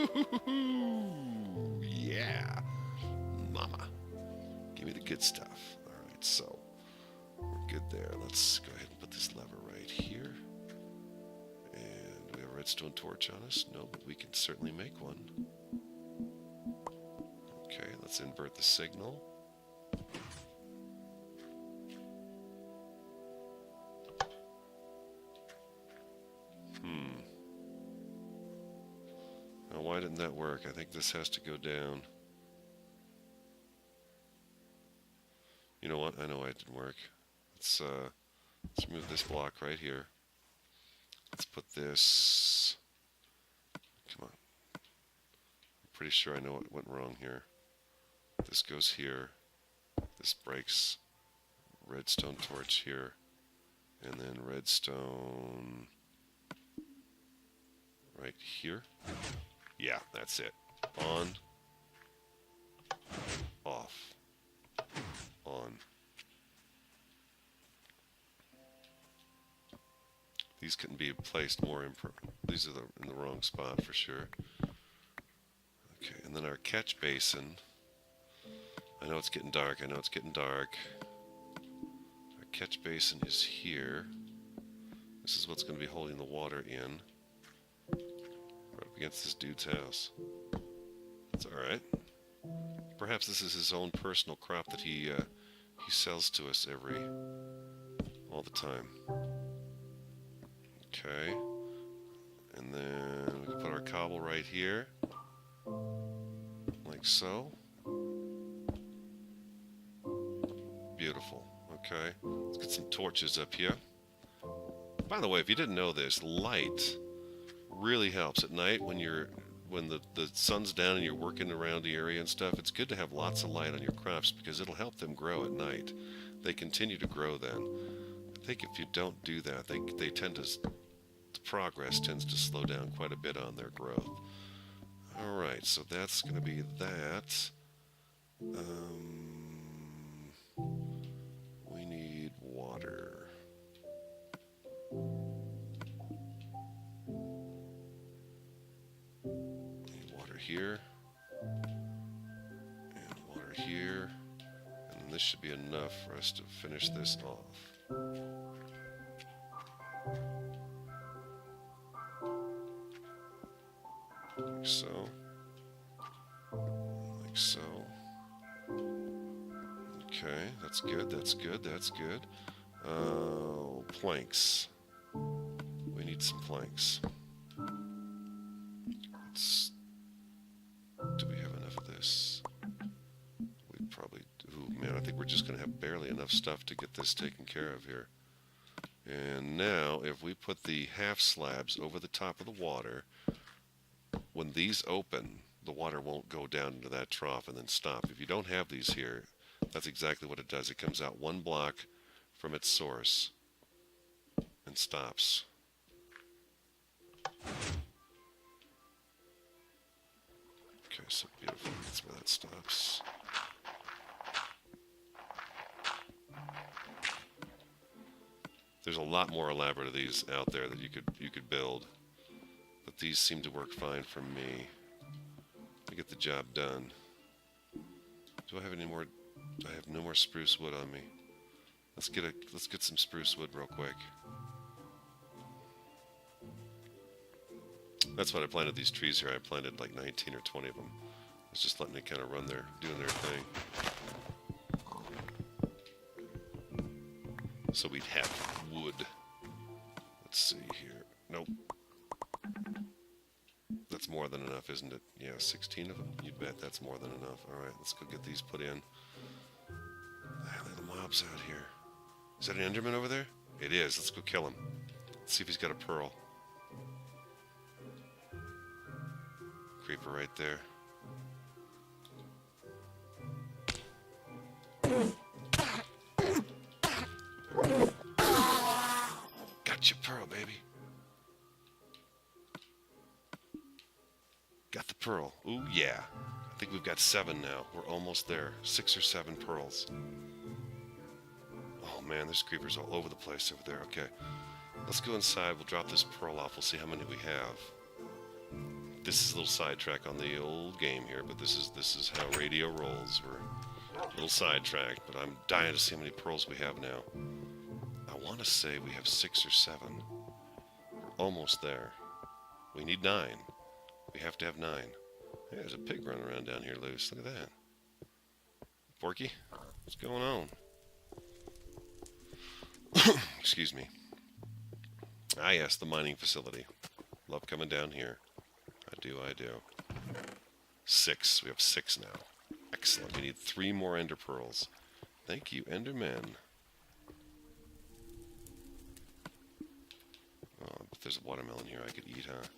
yeah, mama, give me the good stuff. All right, so we're good there. Let's go ahead and put this lever right here. And we have a redstone torch on us. No, but we can certainly make one. Okay, let's invert the signal. Now, why didn't that work? I think this has to go down. You know what? I know why it didn't work. Let's move this block right here. Let's put this. Come on. I'm pretty sure I know what went wrong here. This goes here, this breaks, redstone torch here, and then redstone right here. Yeah, that's it. On, off, on. These couldn't be placed more these are in the wrong spot for sure. Okay, and then our catch basin. I know it's getting dark. I know it's getting dark. Our catch basin is here. This is what's going to be holding the water in. Right up against this dude's house. That's alright. Perhaps this is his own personal crop that he sells to us all the time. Okay. And then we can put our cobble right here. Like so. Beautiful. Okay. Let's get some torches up here. By the way, if you didn't know this, light really helps at night when you're when the sun's down and you're working around the area and stuff, it's good to have lots of light on your crops because it'll help them grow at night. They continue to grow then. I think if you don't do that, they tend to, the progress tends to slow down quite a bit on their growth. All right, so that's going to be that. We need water. Need water here. And water here. And this should be enough for us to finish this off. Like so. Like so. Okay, that's good, that's good, that's good. Planks. We need some planks. Do we have enough of this? We probably do. Man, I think we're just going to have barely enough stuff to get this taken care of here. And now, if we put the half slabs over the top of the water, when these open, the water won't go down into that trough and then stop. If you don't have these here, that's exactly what it does. It comes out one block from its source and stops. Okay, so beautiful. That's where that stops. There's a lot more elaborate of these out there that you could build, but these seem to work fine for me to get the job done. Do I have any more? I have no more spruce wood on me. Let's get some spruce wood real quick. That's what I planted these trees here. I planted like 19 or 20 of them. I was just letting it kind of run there, doing their thing. So we'd have wood. Let's see here. Nope. That's more than enough, isn't it? Yeah, 16 of them. You bet that's more than enough. All right, let's go get these put in. Look at the mobs out here. Is that an Enderman over there? It is. Let's go kill him. Let's see if he's got a pearl. Creeper right there. Got your pearl, baby. Got the pearl. Ooh, yeah. I think we've got 7 now. We're almost there. 6 or 7 pearls. Oh, man, there's creepers all over the place over there. Okay. Let's go inside. We'll drop this pearl off. We'll see how many we have. This is a little sidetrack on the old game here, but this is how radio rolls. We're a little sidetracked, but I'm dying to see how many pearls we have now. I want to say we have 6 or 7. We're almost there. We need 9. We have to have 9. Hey, there's a pig running around down here loose. Look at that. Porky, what's going on? Excuse me. Ah, yes, the mining facility. Love coming down here. I do. 6. We have 6 now. Excellent. We need 3 more ender pearls. Thank you, Endermen. Oh, but there's a watermelon here I could eat, huh?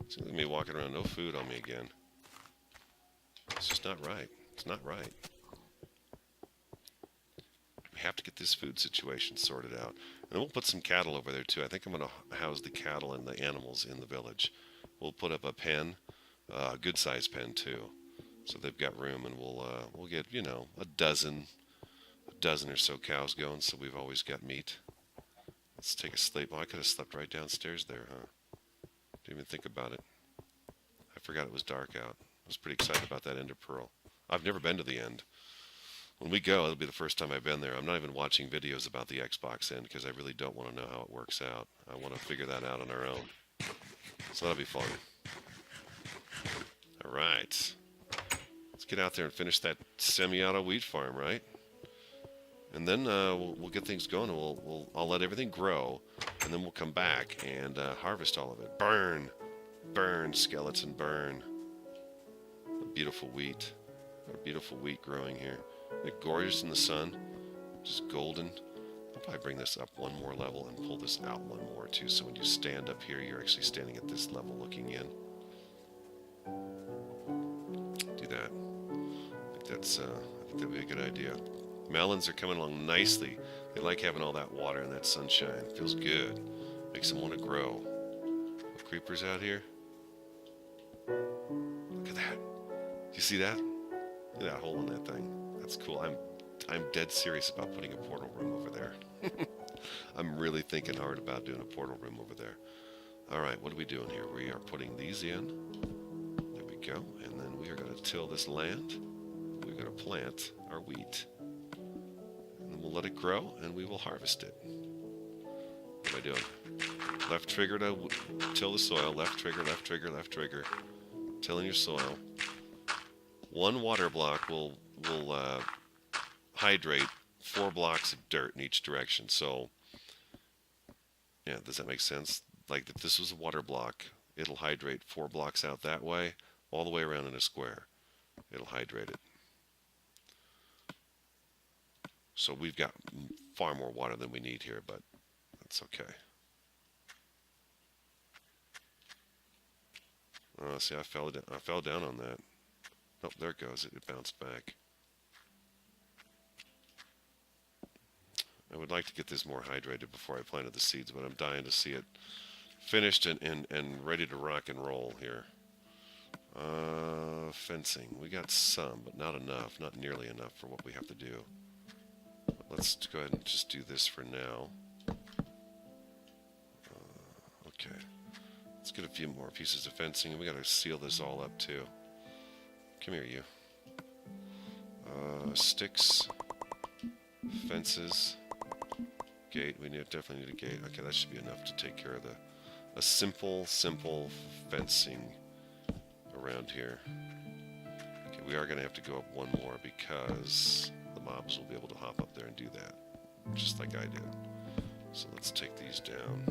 So look at me walking around, no food on me again. It's just not right. It's not right. We have to get this food situation sorted out. And we'll put some cattle over there too. I think I'm going to house the cattle and the animals in the village. We'll put up a pen, a good sized pen too. So they've got room, and we'll get, you know, a dozen or so cows going, so we've always got meat. Let's take a sleep. Oh, I could have slept right downstairs there, huh? Didn't even think about it. I forgot it was dark out. I was pretty excited about that ender pearl. I've never been to the end. When we go, it'll be the first time I've been there. I'm not even watching videos about the Xbox end because I really don't want to know how it works out. I want to figure that out on our own. So that'll be fun. All right. Let's get out there and finish that semi-auto wheat farm, right? And then we'll get things going, and I'll let everything grow, and then we'll come back and harvest all of it. Burn! Burn, skeleton, burn. A beautiful wheat. A beautiful wheat growing here. Isn't it gorgeous in the sun? Just golden. I'll I'll probably bring this up one more level and pull this out one more too, so when you stand up here, you're actually standing at this level looking in. Do that. I think that'd be a good idea. Melons are coming along nicely. They like having all that water and that sunshine. Feels good. Makes them want to grow. Creepers out here. Look at that. Do you see that? Look at that hole in that thing. That's cool. I'm dead serious about putting a portal room over there. I'm really thinking hard about doing a portal room over there. Alright, what are we doing here? We are putting these in. There we go. And then we are going to till this land. We're going to plant our wheat. And we'll let it grow and we will harvest it. What am I doing? Left trigger to till the soil. Left trigger, left trigger, left trigger. Tilling your soil. One water block will hydrate 4 blocks of dirt in each direction. So, yeah, does that make sense? Like if this was a water block, it'll hydrate 4 blocks out that way, all the way around in a square. It'll hydrate it. So we've got far more water than we need here, but that's okay. Oh, see, I fell down on that. Oh, there it goes. It bounced back. I would like to get this more hydrated before I planted the seeds, but I'm dying to see it finished and ready to rock and roll here. Fencing. We got some, but not enough. Not nearly enough for what we have to do. But let's go ahead and just do this for now. Okay. Let's get a few more pieces of fencing, and we got to seal this all up too. Come here, you. Sticks. Fences. Gate. We definitely need a gate. Okay, that should be enough to take care of a simple fencing around here. Okay, we are going to have to go up one more because the mobs will be able to hop up there and do that, just like I did. So let's take these down.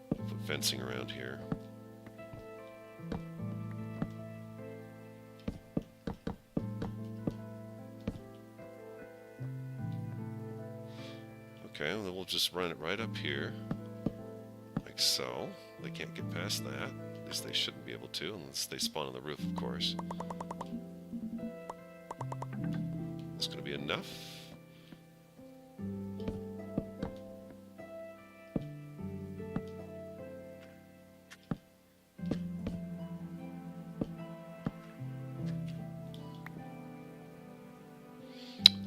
Put fencing around here. Okay, well, then we'll just run it right up here, like so. They can't get past that. At least they shouldn't be able to, unless they spawn on the roof, of course. It's going to be enough.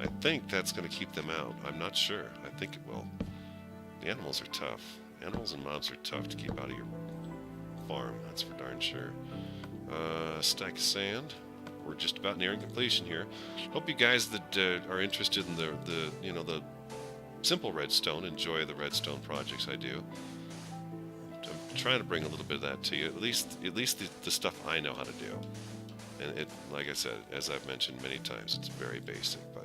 I think that's going to keep them out. I'm not sure. I think it will. The animals are tough. Animals and mobs are tough to keep out of your farm. That's for darn sure. Stack of sand. We're just about nearing completion here. Hope you guys that are interested in the simple redstone enjoy the redstone projects I do. I'm trying to bring a little bit of that to you. At least the stuff I know how to do. And it, like I said, as I've mentioned many times, it's very basic, but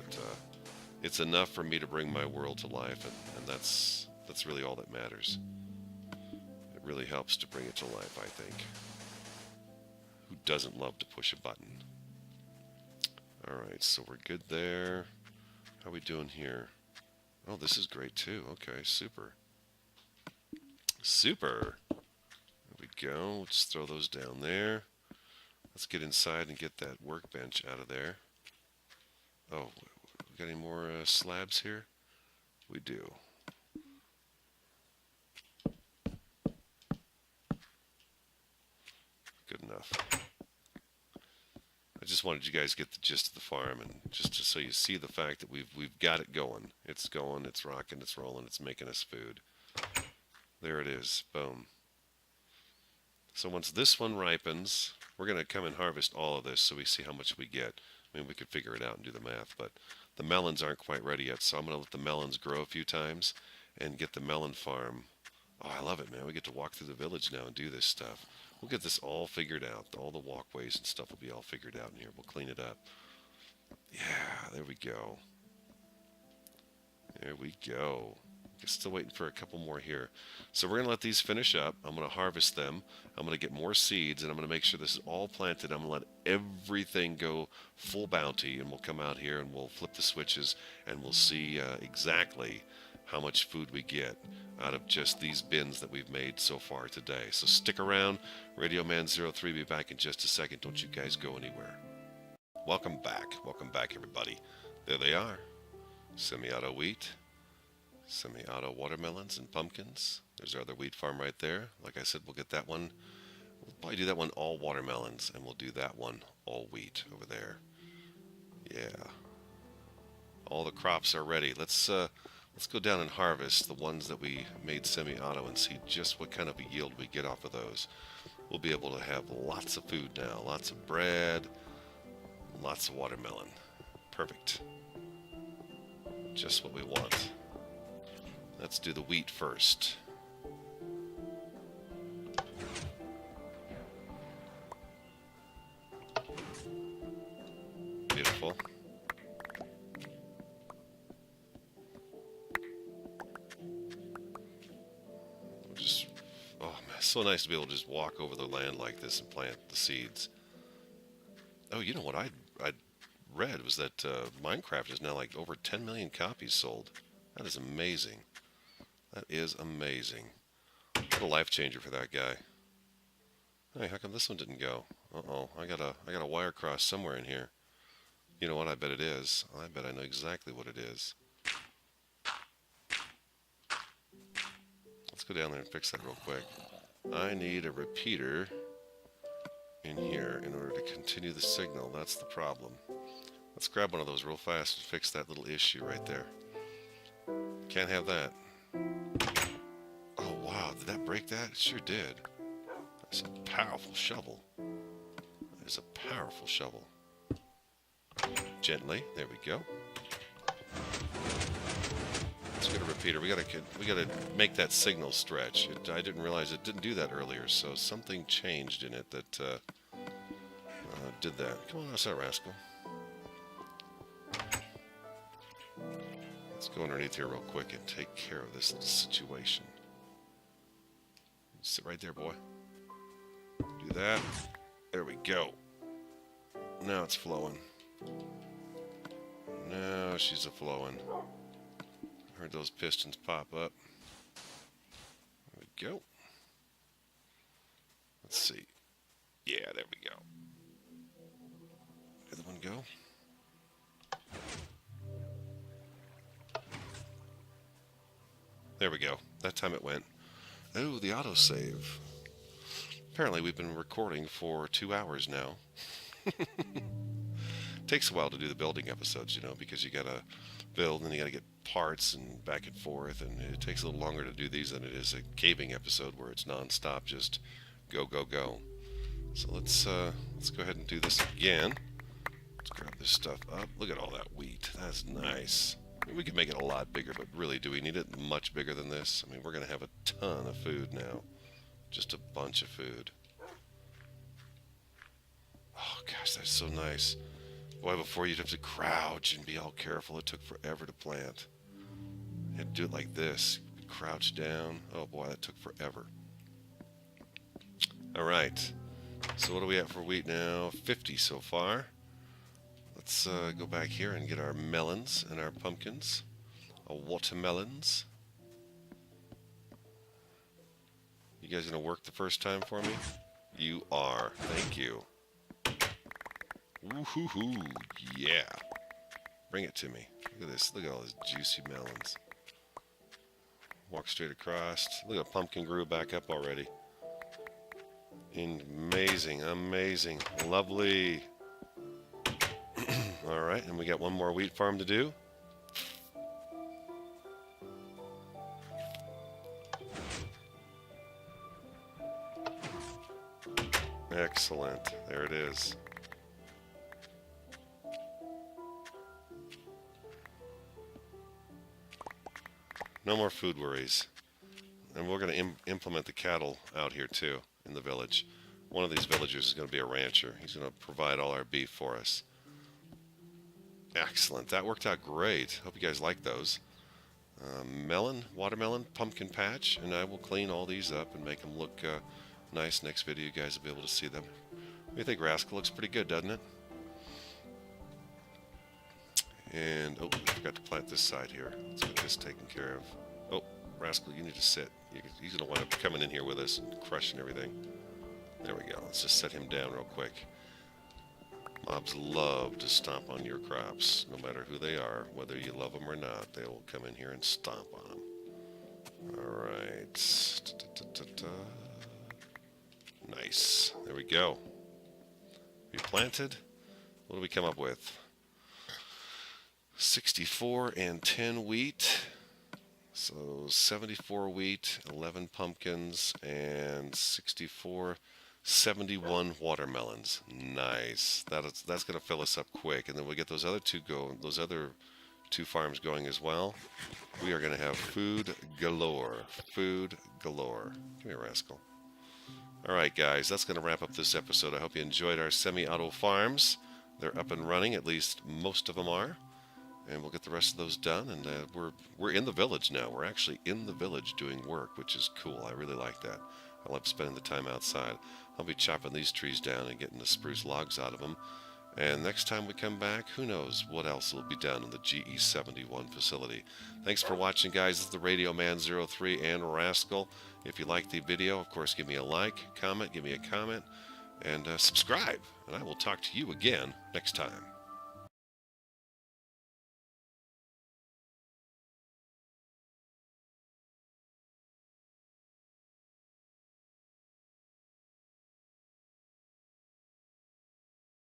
it's enough for me to bring my world to life, and that's really all that matters. It really helps to bring it to life, I think. Who doesn't love to push a button? Alright, so we're good there. How are we doing here? Oh, this is great too. Okay, super. Super! There we go. We'll just throw those down there. Let's get inside and get that workbench out of there. Oh, we got any more slabs here? We do. Good enough. I just wanted you guys to get the gist of the farm, and just so you see the fact that we've got it going. It's going, it's rocking, it's rolling, it's making us food. There it is. Boom. So once this one ripens, we're going to come and harvest all of this so we see how much we get. I mean, we could figure it out and do the math, but the melons aren't quite ready yet, so I'm going to let the melons grow a few times and get the melon farm. Oh, I love it, man. We get to walk through the village now and do this stuff. We'll get this all figured out. All the walkways and stuff will be all figured out in here. We'll clean it up. Yeah, there we go. There we go. Still waiting for a couple more here. So we're going to let these finish up. I'm going to harvest them. I'm going to get more seeds, and I'm going to make sure this is all planted. I'm going to let everything go full bounty, and we'll come out here and we'll flip the switches, and we'll see exactly how much food we get out of just these bins that we've made so far today. So stick around. RadioMan03 be back in just a second. Don't you guys go anywhere. Welcome back. Welcome back, everybody. There they are. Semi-auto wheat. Semi-auto watermelons and pumpkins. There's our other wheat farm right there. Like I said, we'll get that one. We'll probably do that one all watermelons, and we'll do that one all wheat over there. Yeah. All the crops are ready. Let's go down and harvest the ones that we made semi-auto and see just what kind of a yield we get off of those. We'll be able to have lots of food now. Lots of bread. Lots of watermelon. Perfect. Just what we want. Let's do the wheat first. Beautiful. Oh man, it's so nice to be able to just walk over the land like this and plant the seeds. Oh, you know what I read was that Minecraft is now like over 10 million copies sold. That is amazing. That is amazing. What a life changer for that guy. Hey, how come this one didn't go? Uh-oh, I got a wire cross somewhere in here. You know what? I bet it is. I bet I know exactly what it is. Let's go down there and fix that real quick. I need a repeater in here in order to continue the signal. That's the problem. Let's grab one of those real fast and fix that little issue right there. Can't have that. Oh wow, did that break that? It sure did. That's a powerful shovel. That is a powerful shovel. Gently, there we go. Let's get a repeater. We gotta make that signal stretch. I didn't realize it didn't do that earlier, so something changed in it that did that. Come on, that's that rascal. Let's go underneath here real quick and take care of this little situation. Sit right there, boy. Do that. There we go. Now it's flowing. Now she's a-flowing. Heard those pistons pop up. There we go. Let's see. Yeah, there we go. The other one go. There we go. That time it went. Oh, the autosave. Apparently we've been recording for 2 hours now. Takes a while to do the building episodes, you know, because you gotta build and you gotta get parts and back and forth, and it takes a little longer to do these than it is a caving episode where it's non-stop, just go, go, go. So let's go ahead and do this again. Let's grab this stuff up. Look at all that wheat. That's nice. I mean, we could make it a lot bigger, but really, do we need it much bigger than this? I mean, we're going to have a ton of food now. Just a bunch of food. Oh, gosh, that's so nice. Boy, before you'd have to crouch and be all careful. It took forever to plant. You had to do it like this. Crouch down. Oh, boy, that took forever. All right. So what are we at for wheat now? 50 so far. Let's go back here and get our melons and our pumpkins. Our watermelons. You guys gonna work the first time for me? You are. Thank you. Woo-hoo-hoo. Yeah. Bring it to me. Look at this. Look at all these juicy melons. Walk straight across. Look at the pumpkin grew back up already. Amazing. Amazing. Lovely. All right, and we got one more wheat farm to do. Excellent. There it is. No more food worries. And we're going to implement the cattle out here too in the village. One of these villagers is going to be a rancher. He's going to provide all our beef for us. Excellent. That worked out great. Hope you guys like those. watermelon, pumpkin patch, and I will clean all these up and make them look nice. Next video, you guys will be able to see them. What do you think, Rascal? Looks pretty good, doesn't it? And, oh, I forgot to plant this side here. Let's get this taken care of. Oh, Rascal, you need to sit. He's going to wind up coming in here with us and crushing everything. There we go. Let's just set him down real quick. Mobs love to stomp on your crops, no matter who they are. Whether you love them or not, they will come in here and stomp on them. Alright. Nice. There we go. We planted. What do we come up with? 64 and 10 wheat. So 74 wheat, 11 pumpkins, and 71 watermelons. Nice. That's going to fill us up quick, and then we get those other two farms going as well. We are going to have food galore. Food galore. Come here, Rascal. All right, guys, that's going to wrap up this episode. I hope you enjoyed our semi-auto farms. They're up and running, at least most of them are. And we'll get the rest of those done, and we're in the village now. We're actually in the village doing work, which is cool. I really like that. I love spending the time outside. I'll be chopping these trees down and getting the spruce logs out of them. And next time we come back, who knows what else will be done in the GE71 facility. Thanks for watching, guys. This is the TheRADIOMAN03 and Rascal. If you liked the video, of course, give me a like, comment, give me a comment, and subscribe. And I will talk to you again next time.